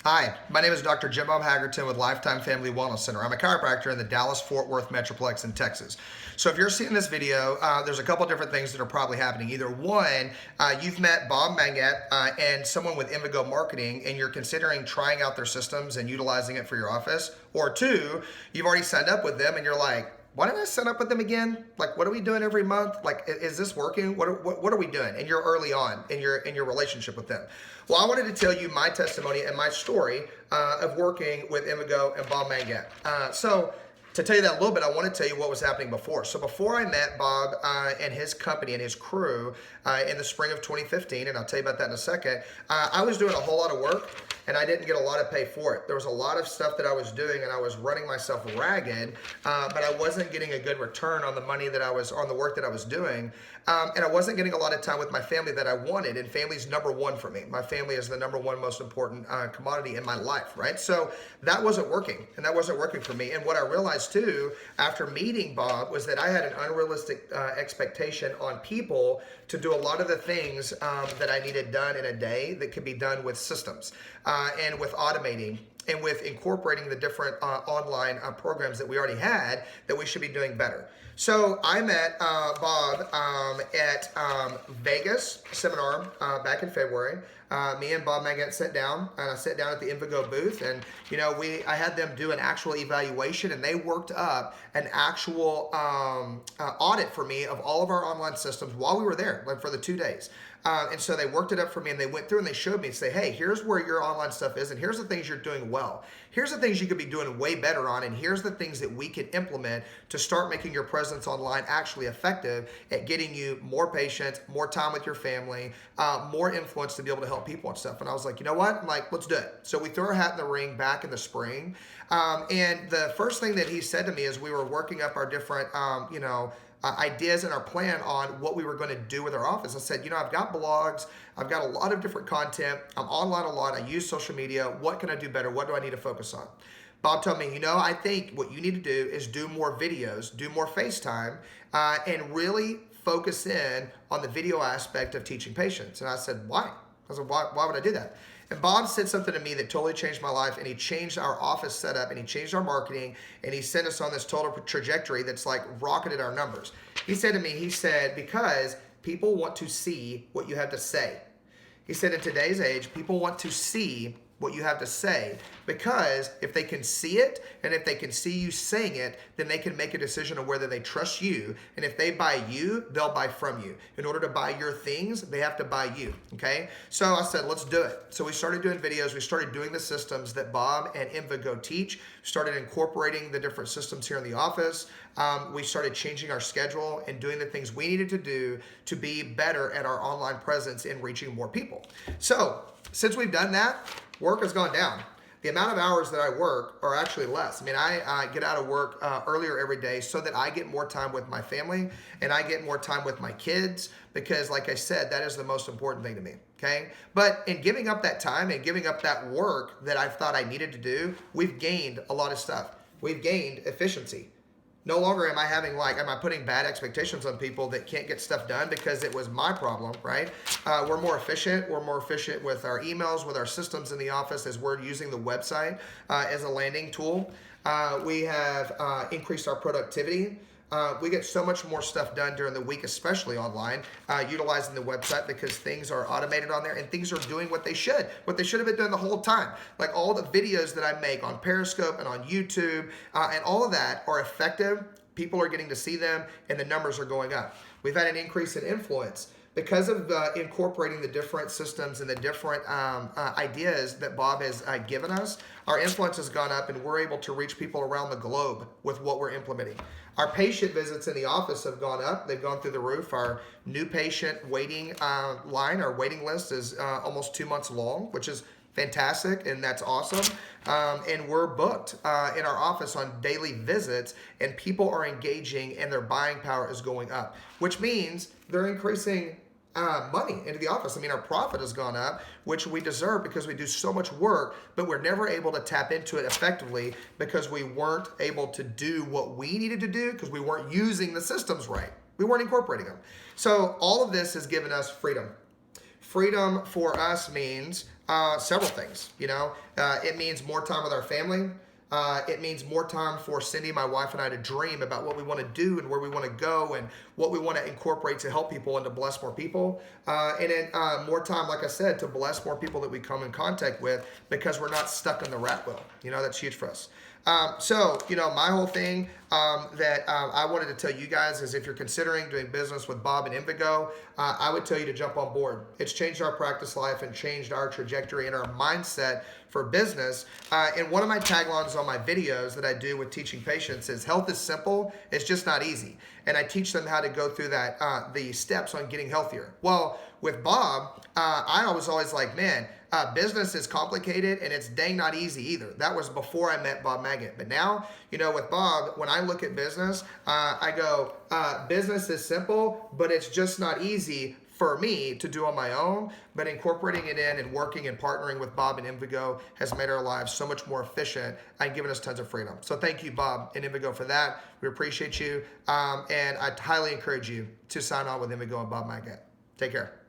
Hi, my name is Dr. Jim Bob Haggerton with Lifetime Family Wellness Center. I'm a chiropractor in the Dallas-Fort Worth Metroplex in Texas. So if you're seeing this video, there's a couple different things that are probably happening. Either one, you've met Bob Mangat and someone with Invigo Marketing, and you're considering trying out their systems and utilizing it for your office. Or two, you've already signed up with them and you're like, why did I sign up with them again? Like, what are we doing every month? Like, is this working? What are we doing? And you're early on in your relationship with them. Well, I wanted to tell you my testimony and my story of working with Invigo and Bob Mangat. So to tell you that a little bit, I want to tell you what was happening before. So before I met Bob and his company and his crew in the spring of 2015, and I'll tell you about that in a second, I was doing a whole lot of work and I didn't get a lot of pay for it. There was a lot of stuff that I was doing and I was running myself ragged, but I wasn't getting a good return on the money that I was, on the work that I was doing. And I wasn't getting a lot of time with my family that I wanted, and family's number one for me. My family is the number one most important commodity in my life, right? So that wasn't working, and that wasn't working for me. And what I realized too, after meeting Bob, was that I had an unrealistic expectation on people to do a lot of the things that I needed done in a day that could be done with systems and with automating and with incorporating the different online programs that we already had, that we should be doing better. So I met Bob at Vegas seminar back in February. Me and Bob Mangat sat down, and I sat down at the Invigo booth, and I had them do an actual evaluation, and they worked up an actual audit for me of all of our online systems while we were there, like for the 2 days. And so they worked it up for me, and they went through and they showed me and say, hey, here's where your online stuff is, and here's the things you're doing well. Here's the things you could be doing way better on, and here's the things that we can implement to start making your presence online actually effective at getting you more patients, more time with your family, more influence to be able to help people and stuff. And I was like, you know what? I'm like, let's do it. So we threw our hat in the ring back in the spring. And the first thing that he said to me is we were working up our different, ideas and our plan on what we were going to do with our office. I said, I've got blogs, I've got a lot of different content, I'm online a lot, I use social media, what can I do better? What do I need to focus on? Bob told me, I think what you need to do is do more videos, do more FaceTime, and really focus in on the video aspect of teaching patients. And I said, why? I said, why would I do that? And Bob said something to me that totally changed my life, and he changed our office setup, and he changed our marketing, and he sent us on this total trajectory that's like rocketed our numbers. He said to me, because people want to see what you have to say. He said, in today's age, people want to see what you have to say, because if they can see it and if they can see you saying it, then they can make a decision on whether they trust you. And if they buy you, they'll buy from you. In order to buy your things, they have to buy you, okay? So I said, let's do it. So we started doing videos. We started doing the systems that Bob and Invigo teach. Started incorporating the different systems here in the office. We started changing our schedule and doing the things we needed to do to be better at our online presence and reaching more people. So since we've done that, work has gone down. The amount of hours that I work are actually less. I mean, I get out of work earlier every day so that I get more time with my family and I get more time with my kids, because like I said, that is the most important thing to me, okay? But in giving up that time and giving up that work that I thought I needed to do, we've gained a lot of stuff. We've gained efficiency. No longer am I putting bad expectations on people that can't get stuff done because it was my problem, right? We're more efficient. We're more efficient with our emails, with our systems in the office, as we're using the website as a landing tool. We have increased our productivity. We get so much more stuff done during the week, especially online, utilizing the website, because things are automated on there and things are doing what they should have been doing the whole time. Like all the videos that I make on Periscope and on YouTube and all of that are effective. People are getting to see them and the numbers are going up. We've had an increase in influence. Because of incorporating the different systems and the different ideas that Bob has given us, our influence has gone up and we're able to reach people around the globe with what we're implementing. Our patient visits in the office have gone up. They've gone through the roof. Our new patient waiting line, our waiting list is almost 2 months long, which is fantastic, and that's awesome. And we're booked in our office on daily visits, and people are engaging and their buying power is going up, which means they're increasing money into the office. I mean, our profit has gone up, which we deserve because we do so much work, but we're never able to tap into it effectively because we weren't able to do what we needed to do because we weren't using the systems right. We weren't incorporating them. So all of this has given us freedom. freedom for us means several things. It means more time with our family. It means more time for Cindy, my wife, and I to dream about what we want to do and where we want to go and what we want to incorporate to help people and to bless more people. And then more time, like I said, to bless more people that we come in contact with, because we're not stuck in the rat wheel. That's huge for us. So, my whole thing that I wanted to tell you guys is, if you're considering doing business with Bob and Invigo, I would tell you to jump on board. It's changed our practice life and changed our trajectory and our mindset for business. And one of my taglines on my videos that I do with teaching patients is, health is simple, it's just not easy. And I teach them how to go through that, the steps on getting healthier. Well, with Bob, I was always like, man, business is complicated and it's dang not easy either. That was before I met Bob Mangat. But now, with Bob, when I look at business, I go, business is simple, but it's just not easy for me to do on my own. But incorporating it in and working and partnering with Bob and Invigo has made our lives so much more efficient and given us tons of freedom. So thank you, Bob and Invigo, for that. We appreciate you. And I highly encourage you to sign on with Invigo and Bob Mangat. Take care.